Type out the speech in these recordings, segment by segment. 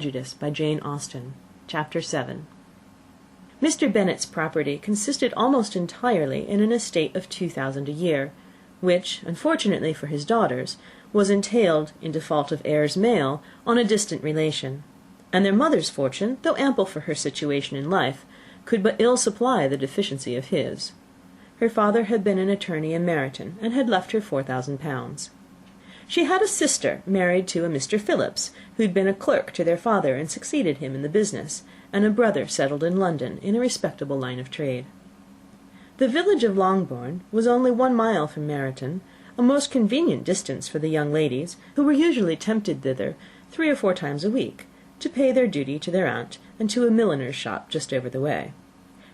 Prejudice by Jane Austen. Chapter 7. Mr. Bennet's property consisted almost entirely in an estate of £2,000 a year, which, unfortunately for his daughters, was entailed, in default of heirs male, on a distant relation; and their mother's fortune, though ample for her situation in life, could but ill supply the deficiency of his. Her father had been an attorney in Meryton, and had left her £4,000. She had a sister married to a Mr. Phillips, who had been a clerk to their father and succeeded him in the business, and a brother settled in London in a respectable line of trade. The village of Longbourn was only 1 mile from Meryton, a most convenient distance for the young ladies, who were usually tempted thither 3 or 4 times a week, to pay their duty to their aunt and to a milliner's shop just over the way.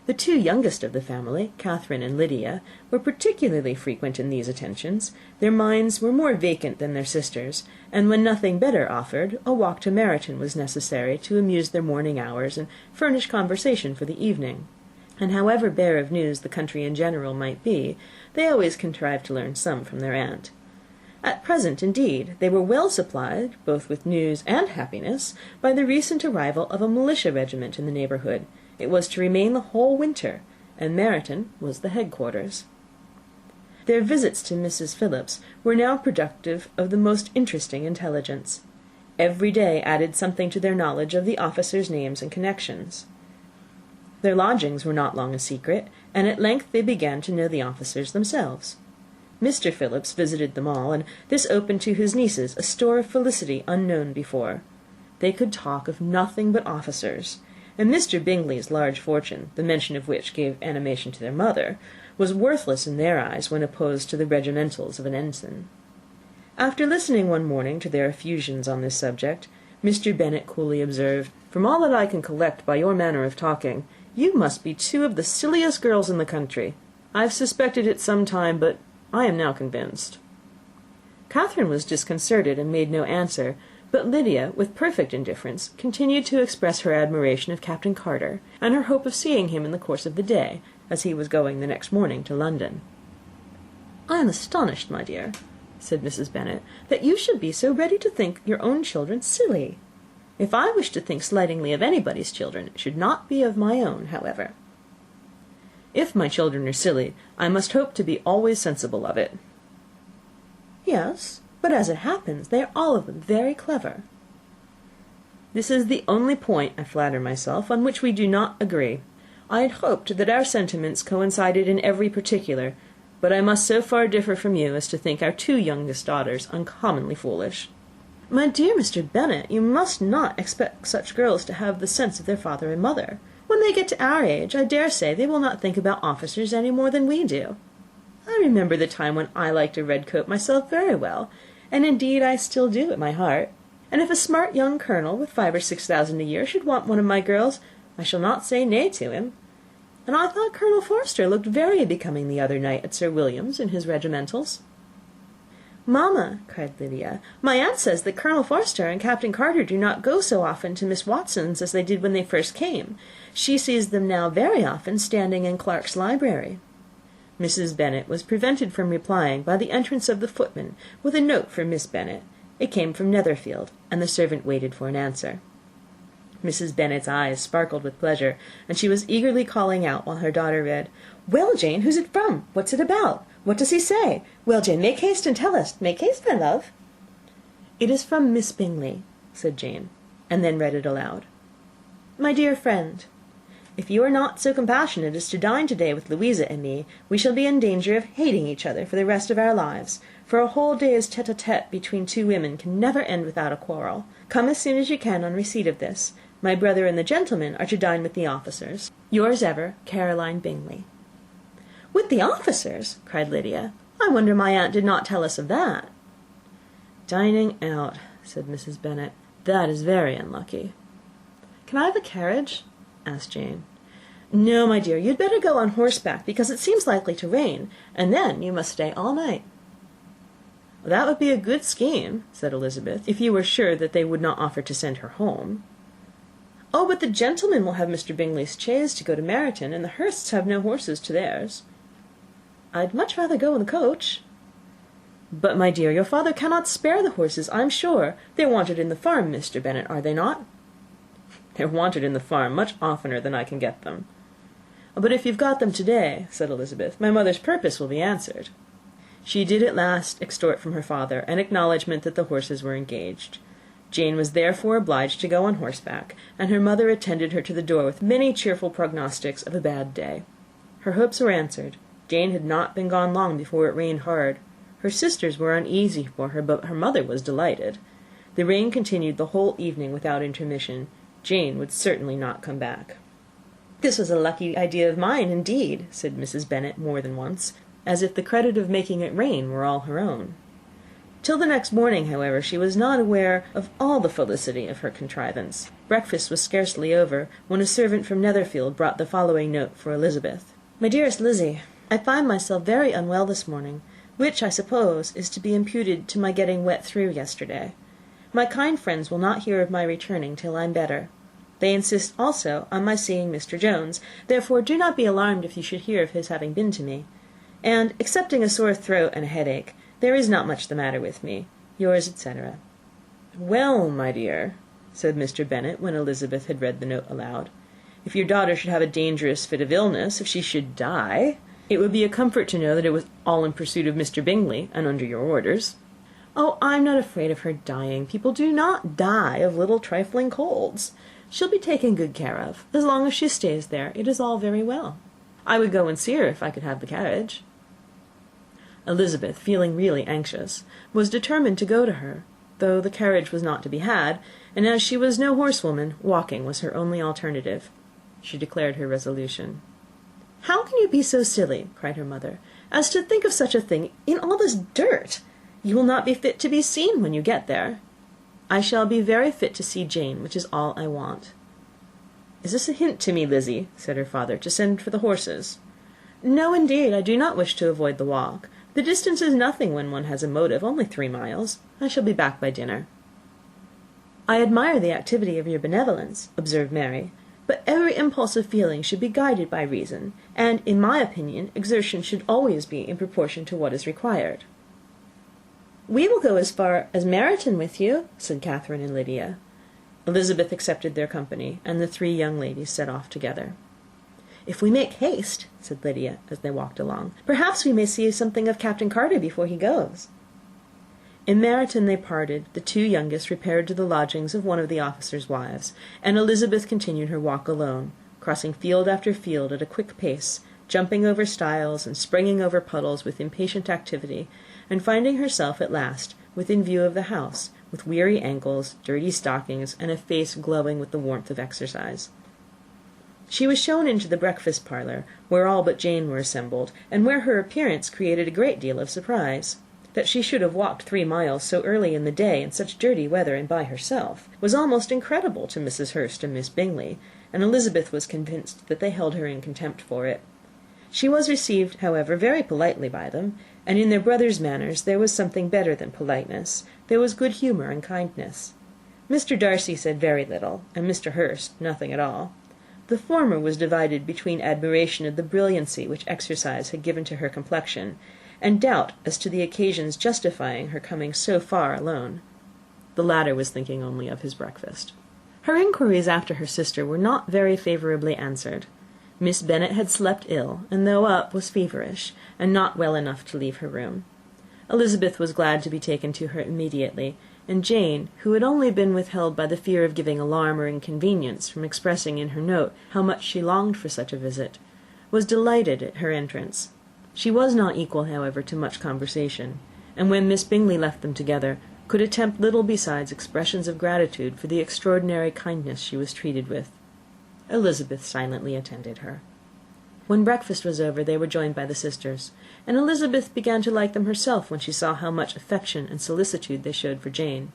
The 2 youngest of the family, Catherine and Lydia, were particularly frequent in these attentions. Their minds were more vacant than their sisters', and when nothing better offered, a walk to Meryton was necessary to amuse their morning hours and furnish conversation for the evening; and however bare of news the country in general might be, they always contrived to learn some from their aunt. At present, indeed, they were well supplied, both with news and happiness, by the recent arrival of a militia regiment in the neighbourhood. It was to remain the whole winter, and Meryton was the headquarters. Their visits to Mrs. Phillips were now productive of the most interesting intelligence. Every day added something to their knowledge of the officers' names and connections. Their lodgings were not long a secret, and at length they began to know the officers themselves. Mr. Phillips visited them all, and this opened to his nieces a store of felicity unknown before. They could talk of nothing but officers, and Mr. Bingley's large fortune, the mention of which gave animation to their mother, was worthless in their eyes when opposed to the regimentals of an ensign. After listening one morning to their effusions on this subject, Mr. Bennet coolly observed, "From all that I can collect by your manner of talking, you must be 2 of the silliest girls in the country. I have suspected it some time, but I am now convinced." Catherine was disconcerted and made no answer, but Lydia, with perfect indifference, continued to express her admiration of Captain Carter, and her hope of seeing him in the course of the day, as he was going the next morning to London. "I am astonished, my dear," said Mrs. Bennet, "that you should be so ready to think your own children silly. If I wish to think slightingly of anybody's children, it should not be of my own, however. If my children are silly, I must hope to be always sensible of it." "Yes, but as it happens, they are all of them very clever." "This is the only point, I flatter myself, on which we do not agree. I had hoped that our sentiments coincided in every particular, but I must so far differ from you as to think our 2 youngest daughters uncommonly foolish." "My dear Mr. Bennet, you must not expect such girls to have the sense of their father and mother. When they get to our age, I dare say they will not think about officers any more than we do. I remember the time when I liked a red coat myself very well, and indeed I still do at my heart; and if a smart young colonel with 5,000 or 6,000 a year should want one of my girls, I shall not say nay to him. And I thought Colonel Forster looked very becoming the other night at Sir William's in his regimentals." "Mamma," cried Lydia, "my aunt says that Colonel Forster and Captain Carter do not go so often to Miss Watson's as they did when they first came. She sees them now very often standing in Clark's library." Mrs. Bennet was prevented from replying by the entrance of the footman with a note for Miss Bennet. It came from Netherfield, and the servant waited for an answer. Mrs. Bennet's eyes sparkled with pleasure, and she was eagerly calling out while her daughter read, "Well, Jane, who's it from? What's it about? What does he say? Well, Jane, make haste and tell us. Make haste, my love." "It is from Miss Bingley," said Jane, and then read it aloud. "My dear friend, if you are not so compassionate as to dine to-day with Louisa and me, we shall be in danger of hating each other for the rest of our lives, for a whole day's tete-a-tete between 2 women can never end without a quarrel. Come as soon as you can on receipt of this. My brother and the gentlemen are to dine with the officers. Yours ever, Caroline Bingley." "With the officers!" cried Lydia. "I wonder my aunt did not tell us of that." "Dining out," said Mrs. Bennet. "That is very unlucky." "Can I have a carriage?" asked Jane. "No, my dear, you'd better go on horseback, because it seems likely to rain, and then you must stay all night." "That would be a good scheme," said Elizabeth, "if you were sure that they would not offer to send her home." "Oh, but the gentlemen will have Mr. Bingley's chaise to go to Meryton, and the Hursts have no horses to theirs." "I'd much rather go in the coach." "But, my dear, your father cannot spare the horses, I'm sure. They're wanted in the farm, Mr. Bennet, are they not?" They're wanted in the farm much oftener than I can get them." "But if you've got them to-day," said Elizabeth, "my mother's purpose will be answered." She did at last extort from her father an acknowledgment that the horses were engaged. Jane was therefore obliged to go on horseback, and her mother attended her to the door with many cheerful prognostics of a bad day. Her hopes were answered. Jane had not been gone long before it rained hard. Her sisters were uneasy for her, but her mother was delighted. The rain continued the whole evening without intermission. Jane would certainly not come back. "This was a lucky idea of mine, indeed," said Mrs. Bennet more than once, as if the credit of making it rain were all her own. Till the next morning, however, she was not aware of all the felicity of her contrivance. Breakfast was scarcely over, when a servant from Netherfield brought the following note for Elizabeth. "My dearest Lizzie, I find myself very unwell this morning, which, I suppose, is to be imputed to my getting wet through yesterday. My kind friends will not hear of my returning till I'm better. They insist also on my seeing Mr. Jones, therefore do not be alarmed if you should hear of his having been to me. And, excepting a sore throat and a headache, there is not much the matter with me. Yours, etc." "Well, my dear," said Mr. Bennet, when Elizabeth had read the note aloud, "if your daughter should have a dangerous fit of illness, if she should die, it would be a comfort to know that it was all in pursuit of Mr. Bingley, and under your orders." "Oh, I'm not afraid of her dying. People do not die of little trifling colds. She'll be taken good care of. As long as she stays there, it is all very well. I would go and see her if I could have the carriage." Elizabeth, feeling really anxious, was determined to go to her, though the carriage was not to be had, and as she was no horsewoman, walking was her only alternative. She declared her resolution. "How can you be so silly," cried her mother, "as to think of such a thing in all this dirt? You will not be fit to be seen when you get there." "I shall be very fit to see Jane, which is all I want." "Is this a hint to me, Lizzie," said her father, "to send for the horses?" "No, indeed, I do not wish to avoid the walk. The distance is nothing when one has a motive, only 3 miles. I shall be back by dinner." "I admire the activity of your benevolence," observed Mary, "but every impulse of feeling should be guided by reason, and, in my opinion, exertion should always be in proportion to what is required." "We will go as far as Meryton with you," said Catherine and Lydia. Elizabeth accepted their company, and the 3 young ladies set off together. "If we make haste," said Lydia, as they walked along, "perhaps we may see something of Captain Carter before he goes." In Meryton they parted. The 2 youngest repaired to the lodgings of one of the officers' wives, and Elizabeth continued her walk alone, crossing field after field at a quick pace, jumping over stiles and springing over puddles with impatient activity, and finding herself at last within view of the house, with weary ankles, dirty stockings, and a face glowing with the warmth of exercise. She was shown into the breakfast parlour, where all but Jane were assembled, and where her appearance created a great deal of surprise. That she should have walked 3 miles so early in the day, in such dirty weather, and by herself, was almost incredible to Mrs. Hurst and Miss Bingley, and Elizabeth was convinced that they held her in contempt for it. She was received, however, very politely by them, and in their brother's manners there was something better than politeness. There was good humour and kindness. Mr. Darcy said very little, and Mr. Hurst nothing at all. The former was divided between admiration of the brilliancy which exercise had given to her complexion, and doubt as to the occasions justifying her coming so far alone. The latter was thinking only of his breakfast. Her inquiries after her sister were not very favourably answered. Miss Bennet had slept ill, and though up, was feverish, and not well enough to leave her room. Elizabeth was glad to be taken to her immediately, and Jane, who had only been withheld by the fear of giving alarm or inconvenience from expressing in her note how much she longed for such a visit, was delighted at her entrance. She was not equal, however, to much conversation, and when Miss Bingley left them together, could attempt little besides expressions of gratitude for the extraordinary kindness she was treated with. Elizabeth silently attended her. When breakfast was over, they were joined by the sisters, and Elizabeth began to like them herself when she saw how much affection and solicitude they showed for Jane.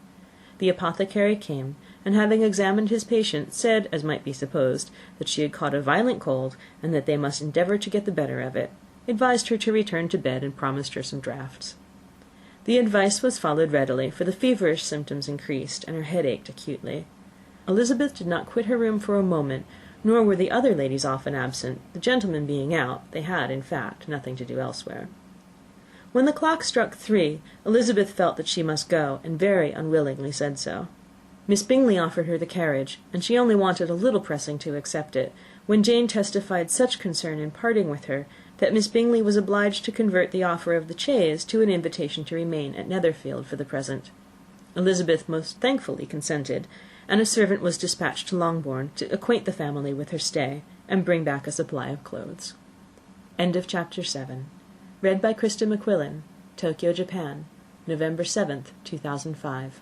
The apothecary came, and having examined his patient, said, as might be supposed, that she had caught a violent cold, and that they must endeavour to get the better of it, advised her to return to bed, and promised her some draughts. The advice was followed readily, for the feverish symptoms increased, and her head ached acutely. Elizabeth did not quit her room for a moment, nor were the other ladies often absent. The gentlemen being out, they had, in fact, nothing to do elsewhere. When the clock struck 3, Elizabeth felt that she must go, and very unwillingly said so. Miss Bingley offered her the carriage, and she only wanted a little pressing to accept it, when Jane testified such concern in parting with her, that Miss Bingley was obliged to convert the offer of the chaise to an invitation to remain at Netherfield for the present. Elizabeth most thankfully consented, and a servant was dispatched to Longbourn to acquaint the family with her stay, and bring back a supply of clothes. End of Chapter 7. Read by Krista McQuillan, Tokyo, Japan, November 7th, 2005.